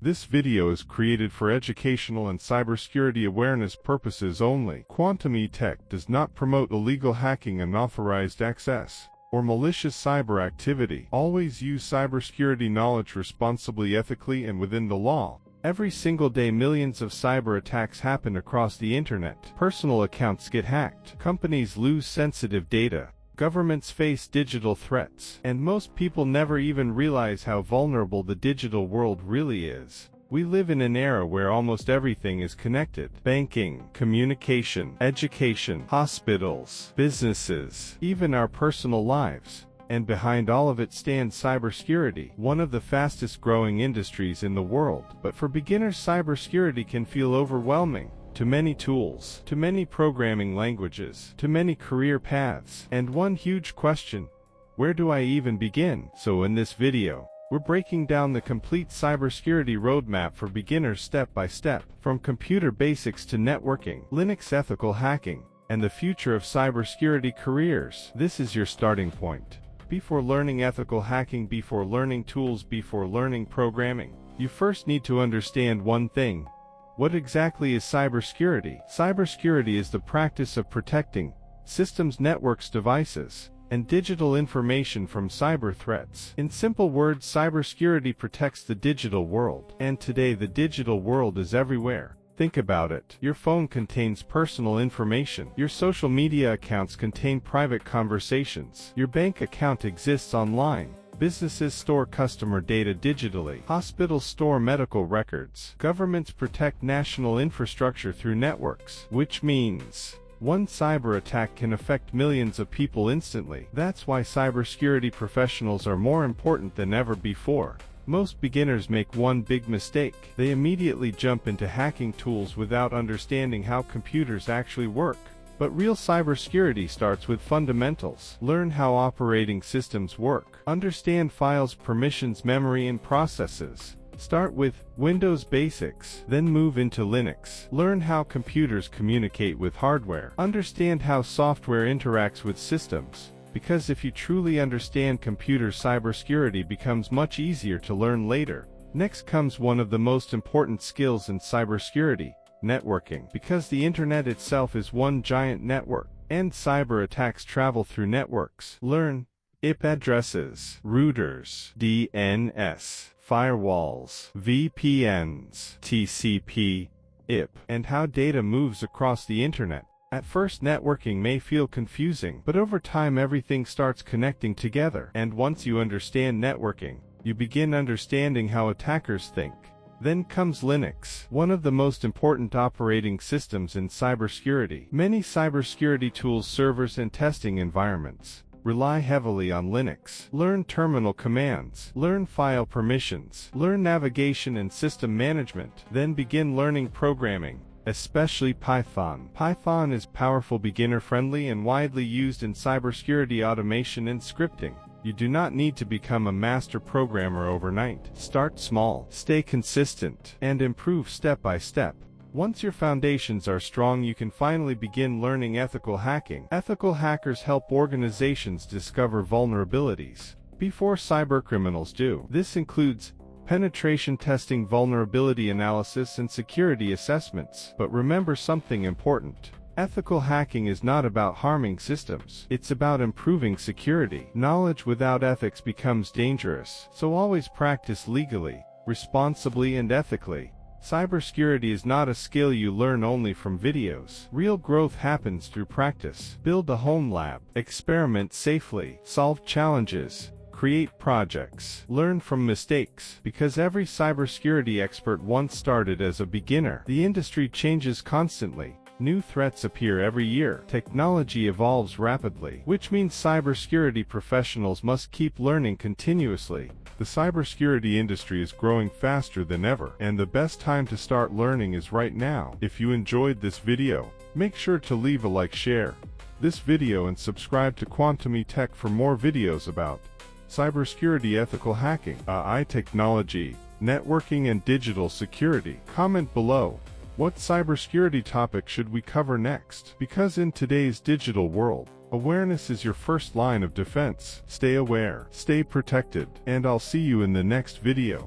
This video is created for educational and cybersecurity awareness purposes only. Quantum Tech does not promote illegal hacking, unauthorized access, or malicious cyber activity. Always use cybersecurity knowledge responsibly, ethically, and within the law. Every single day, millions of cyber attacks happen across the internet. Personal accounts get hacked. Companies lose sensitive data. Governments face digital threats, and most people never even realize how vulnerable the digital world really is. We live in an era where almost everything is connected. Banking, communication, education, hospitals, businesses, even our personal lives. And behind all of it stands cybersecurity, one of the fastest growing industries in the world. But for beginners, cybersecurity can feel overwhelming. Too many tools, too many programming languages, too many career paths, and one huge question: where do I even begin? So in this video, we're breaking down the complete cybersecurity roadmap for beginners step by step, from computer basics to networking, Linux ethical hacking, and the future of cybersecurity careers. This is your starting point. Before learning ethical hacking, before learning tools, before learning programming, you first need to understand one thing. What exactly is cybersecurity? Cybersecurity is the practice of protecting systems, networks, devices, and digital information from cyber threats. In simple words, cybersecurity protects the digital world. And today the digital world is everywhere. Think about it. Your phone contains personal information. Your social media accounts contain private conversations. Your bank account exists online. Businesses store customer data digitally. Hospitals store medical records. Governments protect national infrastructure through networks. Which means one cyber attack can affect millions of people instantly. That's why cybersecurity professionals are more important than ever before. Most beginners make one big mistake. They immediately jump into hacking tools without understanding how computers actually work. But real cybersecurity starts with fundamentals. Learn how operating systems work. Understand files, permissions, memory, and processes. Start with Windows basics, then move into Linux. Learn how computers communicate with hardware. Understand how software interacts with systems. Because if you truly understand computers, cybersecurity becomes much easier to learn later. Next comes one of the most important skills in cybersecurity: networking. Because the internet itself is one giant network, and cyber attacks travel through networks. Learn IP addresses, routers, DNS, firewalls, VPNs, TCP, IP, and how data moves across the internet. At first, networking may feel confusing, but over time everything starts connecting together. And once you understand networking, you begin understanding how attackers think. Then comes Linux, one of the most important operating systems in cybersecurity. Many cybersecurity tools, servers, and testing environments rely heavily on Linux. Learn terminal commands, learn file permissions, learn navigation and system management. Then begin learning programming, especially Python. Python is powerful, beginner-friendly, and widely used in cybersecurity automation and scripting. You do not need to become a master programmer overnight. Start small, stay consistent, and improve step by step. Once your foundations are strong, you can finally begin learning ethical hacking. Ethical hackers help organizations discover vulnerabilities before cybercriminals do. This includes penetration testing, vulnerability analysis, and security assessments. But remember something important. Ethical hacking is not about harming systems. It's about improving security. Knowledge without ethics becomes dangerous. So always practice legally, responsibly, and ethically. Cybersecurity is not a skill you learn only from videos. Real growth happens through practice. Build a home lab, experiment safely, solve challenges, create projects, learn from mistakes. Because every cybersecurity expert once started as a beginner. The industry changes constantly. New threats appear every year. Technology evolves rapidly, which means cybersecurity professionals must keep learning continuously. The cybersecurity industry is growing faster than ever, and the best time to start learning is right now. If you enjoyed this video, make sure to leave a like, share this video, and subscribe to Quantum Tech for more videos about cybersecurity, ethical hacking, AI technology, networking, and digital security. Comment below. What cybersecurity topic should we cover next? Because in today's digital world, awareness is your first line of defense. Stay aware, stay protected, and I'll see you in the next video.